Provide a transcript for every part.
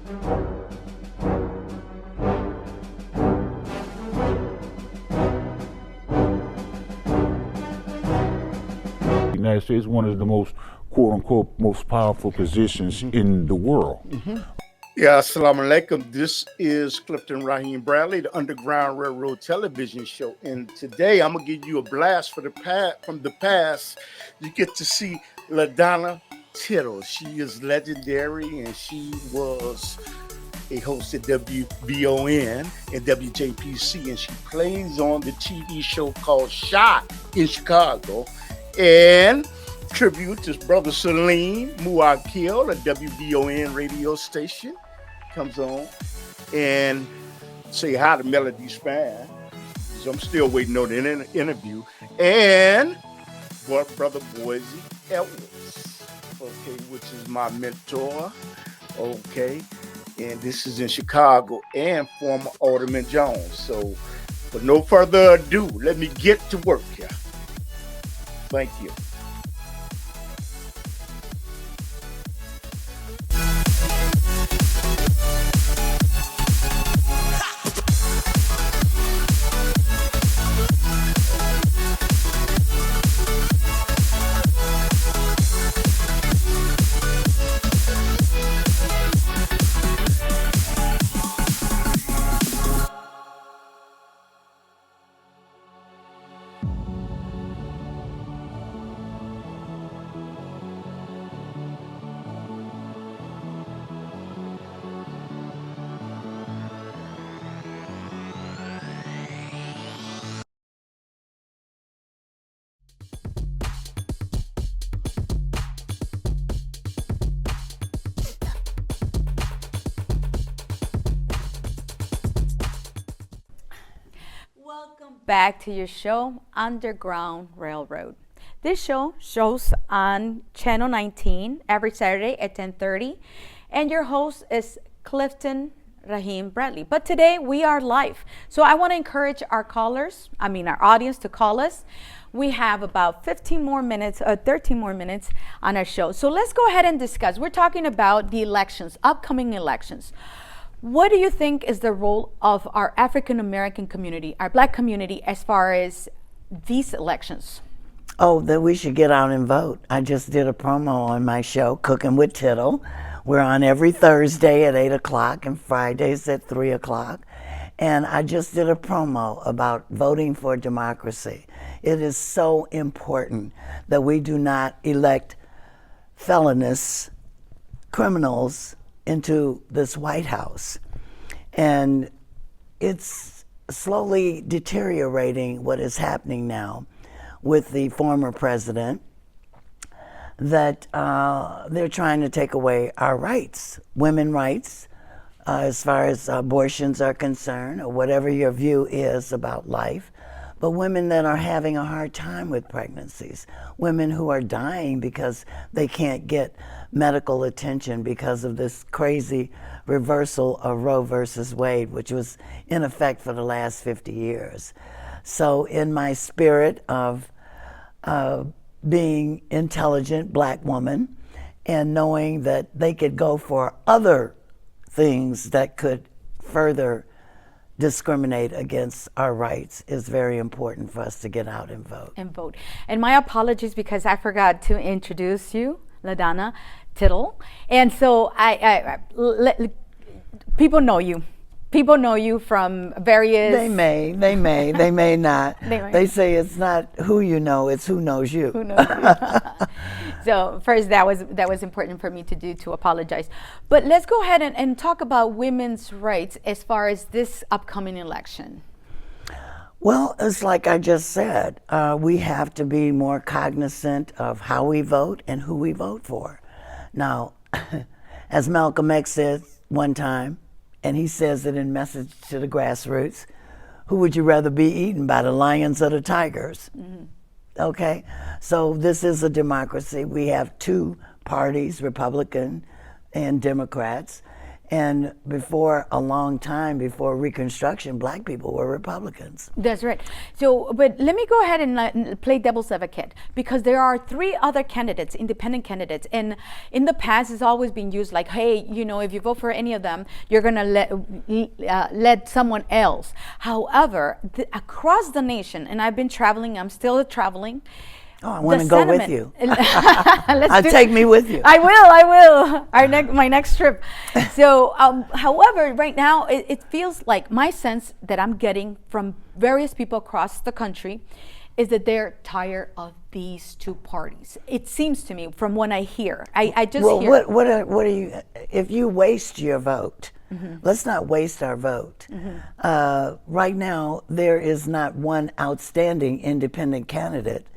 The United States is one of the most, quote unquote, most powerful positions in the world. Yeah, assalamu alaikum. This is Clifton Raheem Bradley, the Underground Railroad television show. And today I'm going to give you a blast from the past. You get to see Ladonna Tittle. She is legendary, and she was a host at WVON and WJPC, and she plays on the TV show called Chic in Chicago. And tribute to Brother Salim Muwakkil, a WVON radio station, comes on and say hi to Melody Span. So I'm still waiting on the interview. And Brother Bosey Edwards, okay, which is my mentor, okay. And this is in Chicago, and former Alderman Jones. So, with no further ado, let me get to work here. Thank you. Welcome back to your show, Underground Railroad. This show shows on Channel 19 every Saturday at 10:30, and your host is Clifton Raheem Bradley. But today we are live, so I want to encourage our audience to call us. We have about 13 more minutes on our show. So let's go ahead and discuss. We're talking about the elections, upcoming elections. What do you think is the role of our African American community, our Black community, as far as these elections? Oh, that we should get out and vote. I just did a promo on my show, Cooking with Tittle. We're on every Thursday at 8 o'clock and Fridays at 3 o'clock. And I just did a promo about voting for democracy. It is so important that we do not elect felonious criminals into this White House. And it's slowly deteriorating what is happening now with the former president, that they're trying to take away our rights, women rights, as far as abortions are concerned, or whatever your view is about life. But women that are having a hard time with pregnancies, women who are dying because they can't get medical attention because of this crazy reversal of Roe versus Wade, which was in effect for the last 50 years. So in my spirit of being intelligent Black woman and knowing that they could go for other things that could further discriminate against our rights, is very important for us to get out and vote. And my apologies because I forgot to introduce you, Ladonna Tittle. And so people know you. People know you from various... They may not. They say it's not who you know, it's who knows you. Who knows you. So first, that was important for me to do, to apologize. But let's go ahead and talk about women's rights as far as this upcoming election. Well, it's like I just said, we have to be more cognizant of how we vote and who we vote for. Now, as Malcolm X said one time, and he says it in Message to the Grassroots, who would you rather be eaten by, the lions or the tigers? Mm-hmm. Okay, so this is a democracy. We have two parties, Republican and Democrats, And before a long time, before Reconstruction, black people were Republicans. That's right. So, but let me go ahead and play devil's advocate, because there are 3 other candidates, independent candidates, and in the past it's always been used like, hey, you know, if you vote for any of them, you're gonna let someone else. However, across the nation, and I've been traveling, I'm still traveling. Oh, I want to go with you. Take me with you. I will. My next trip. So, however, right now it feels like my sense that I'm getting from various people across the country is that they're tired of these 2 parties. It seems to me from what I hear. I just hear. Well, what are you? If you waste your vote. Let's not waste our vote. Right now, there is not one outstanding independent candidate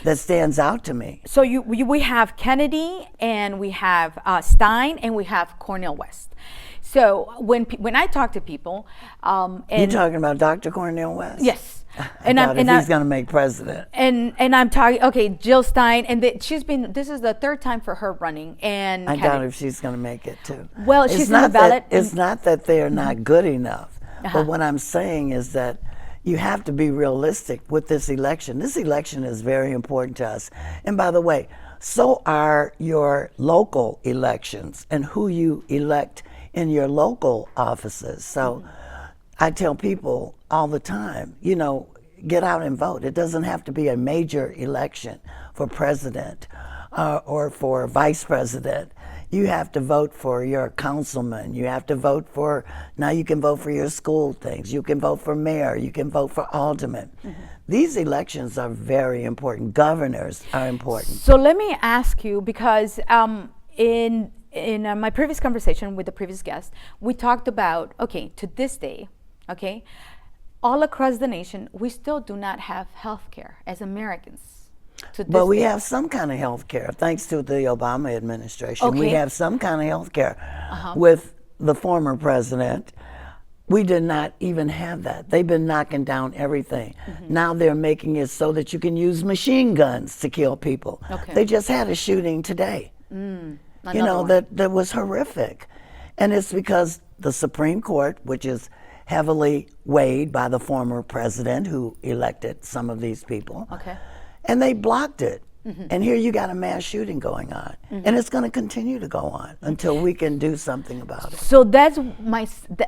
that stands out to me. So we have Kennedy, and we have Stein, and we have Cornel West. So when I talk to people, you're talking about Dr. Cornel West? Yes. And he's going to make president. And I'm talking, okay, Jill Stein, and this is the 3rd time for her running. And I doubt if she's going to make it too. Well, she's on the ballot. It's not that they're not good enough, but what I'm saying is that you have to be realistic with this election. This election is very important to us. And by the way, so are your local elections and who you elect in your local offices. So I tell people all the time, you know, get out and vote. It doesn't have to be a major election for president or for vice president. You have to vote for your councilman. You have to vote for, now you can vote for your school things. You can vote for mayor. You can vote for alderman. These elections are very important. Governors are important. So let me ask you, because in my previous conversation with the previous guest, we talked about, okay, to this day, okay, all across the nation, we still do not have health care as Americans. But we have some kind of health care, thanks to the Obama administration. Okay. We have some kind of health care. With the former president, we did not even have that. They've been knocking down everything. Now they're making it so that you can use machine guns to kill people. They just had a shooting today. You know, that was horrific. And it's because the Supreme Court, which is heavily weighed by the former president who elected some of these people, and they blocked it. And here you got a mass shooting going on. And it's going to continue to go on until we can do something about it. So that's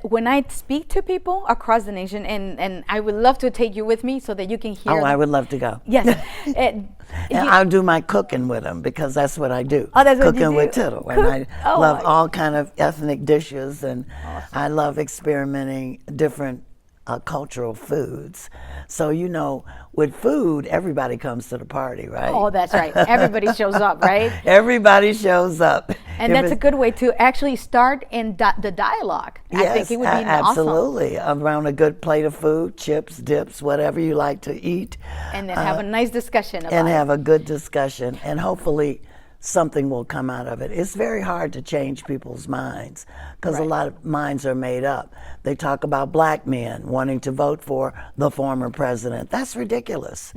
when I speak to people across the nation, and I would love to take you with me so that you can hear. I would love to go. Yes. And I'll do my cooking with them, because that's what I do. Oh, that's what cooking you do. with Tittle. And I love all kind of ethnic dishes, and I love experimenting different cultural foods. So, you know, with food, everybody comes to the party, right? Oh, that's right. Everybody shows up, right? Everybody shows up. And that's a good way to actually start in the dialogue. Yes, I think it would be absolutely. awesome. Around a good plate of food, chips, dips, whatever you like to eat. And then have a nice discussion about and it. have a good discussion, and hopefully something will come out of it. It's very hard to change people's minds, because a lot of minds are made up. They talk about black men wanting to vote for the former president. That's ridiculous.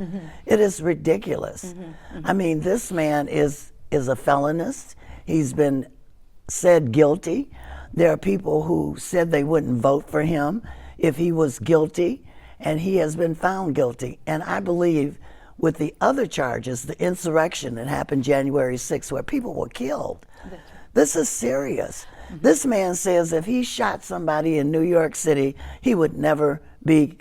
It is ridiculous. I mean, this man is a felonist. He's been said guilty. There are people who said they wouldn't vote for him if he was guilty, and he has been found guilty. And I believe with the other charges, the insurrection that happened January 6th, where people were killed. This is serious. This man says if he shot somebody in New York City, he would never be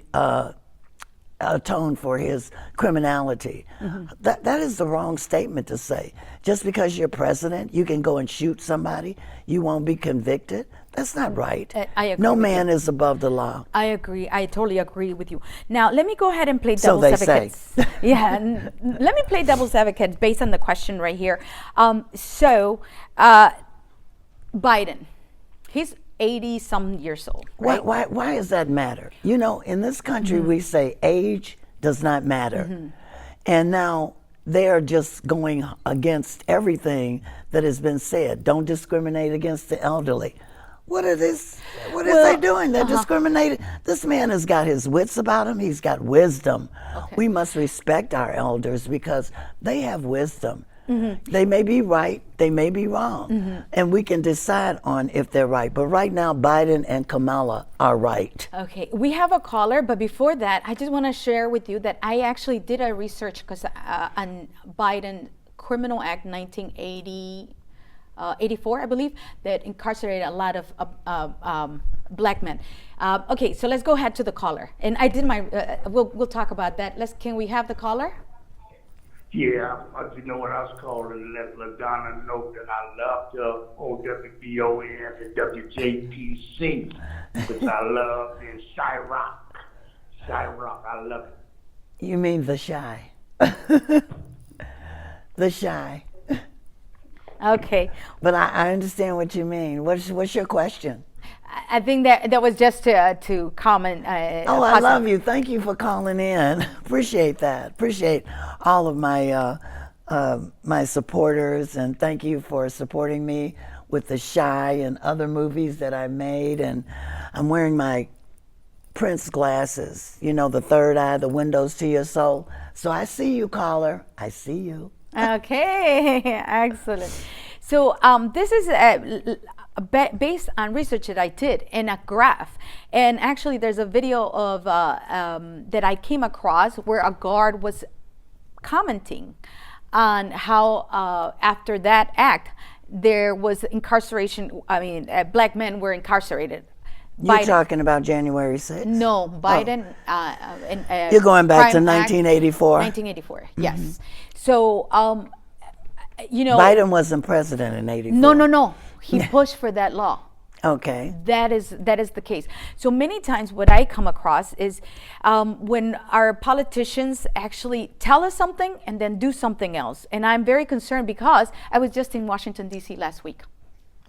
atoned for his criminality. That is the wrong statement to say. Just because you're president, you can go and shoot somebody, you won't be convicted. That's not right. I agree. No man is above the law. I agree. I totally agree with you. Now, let me go ahead and play devil's advocate. Say. Yeah, let me play devil's advocate based on the question right here. Biden, he's 80-some years old, right? Why does that matter? You know, in this country, we say age does not matter. And now they're just going against everything that has been said. Don't discriminate against the elderly. What is they doing? They're discriminating. This man has got his wits about him. He's got wisdom. We must respect our elders because they have wisdom. They may be right, they may be wrong, and we can decide on if they're right. But right now, Biden and Kamala are right. Okay, we have a caller, but before that, I just want to share with you that I actually did a research because on Biden Criminal Act 1980. 84, I believe, that incarcerated a lot of black men. Okay, so let's go ahead to the caller. And I did my, we'll talk about that. Can we have the caller? Yeah, you know what I was calling to let Ladonna know that I love the WVON and WJPC, which I love, and Chirac. Chirac, I love it. You mean the Shy. The Shy. Okay. But I understand what you mean. What's your question? I think that was just to comment. Oh, I love you. Thank you for calling in. Appreciate that. Appreciate all of my my supporters, and thank you for supporting me with The Shy and other movies that I made. And I'm wearing my Prince glasses, you know, the third eye, the windows to your soul. So I see you, caller. I see you. Okay, excellent. So this is based on research that I did in a graph, and actually there's a video of that I came across where a guard was commenting on how after that act there was incarceration. I mean, black men were incarcerated. You're talking about January 6th? No, Biden. You're going back to 1984? 1984, yes. So, you know. Biden wasn't president in 84. No. He pushed for that law. Okay. That is the case. So many times what I come across is when our politicians actually tell us something and then do something else. And I'm very concerned because I was just in Washington, D.C. last week.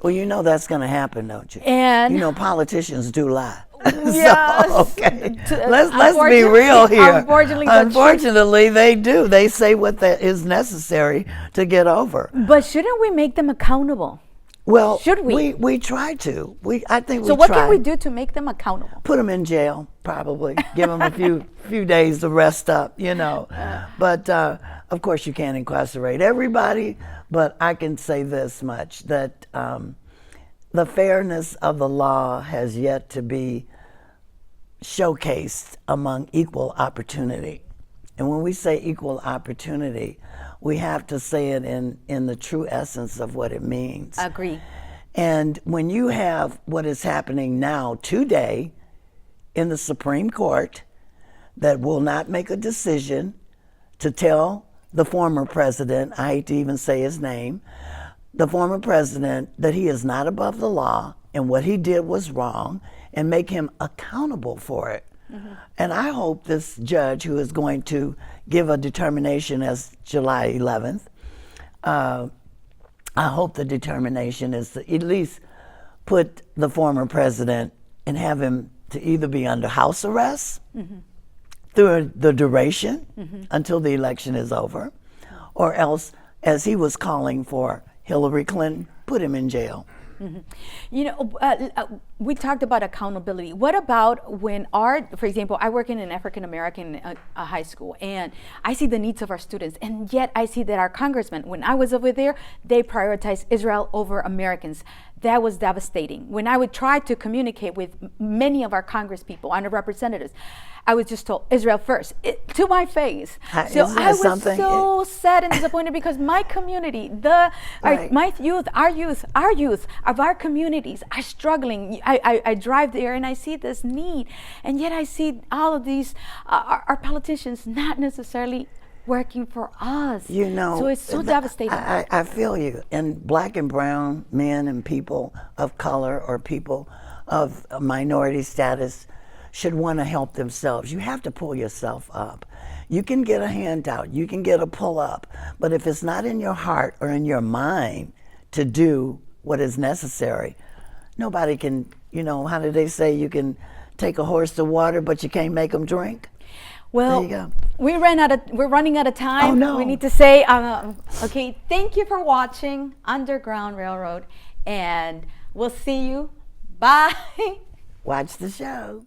Well, you know that's going to happen, don't you? And you know politicians do lie. Yes. So, okay. Let's be real here. Unfortunately, they do. They say what is necessary to get over. But shouldn't we make them accountable? Well, should we? We try to. I think we So what try. can we do to make them accountable? Put them in jail, probably. Give them a few days to rest up, you know. But of course, you can't incarcerate everybody. But I can say this much, that the fairness of the law has yet to be showcased among equal opportunity. And when we say equal opportunity, we have to say it in the true essence of what it means. Agree. And when you have what is happening now today in the Supreme Court that will not make a decision to tell the former president, I hate to even say his name, the former president, that he is not above the law and what he did was wrong, and make him accountable for it. Mm-hmm. And I hope this judge, who is going to give a determination as July 11th, I hope the determination is to at least put the former president and have him to either be under house arrest through the duration until the election is over, or else, as he was calling for Hillary Clinton, put him in jail. You know, we talked about accountability. What about when for example, I work in an African American high school, and I see the needs of our students, and yet I see that our congressmen, when I was over there, they prioritized Israel over Americans. That was devastating. When I would try to communicate with many of our congress people and our representatives, I was just told Israel first, to my face. So I was so sad and disappointed because my community, my youth, our youth of our communities are struggling. I drive there and I see this need, and yet I see all of these, our politicians not necessarily working for us. You know, so it's so devastating. I feel you. And black and brown men and people of color or people of minority status should want to help themselves. You have to pull yourself up. You can get a handout, you can get a pull up, but if it's not in your heart or in your mind to do what is necessary, nobody can, you know, how do they say, you can take a horse to water, but you can't make them drink? Well, there you go. We're running out of time. Oh, no. We need to say, okay, thank you for watching Underground Railroad, and we'll see you. Bye. Watch the show.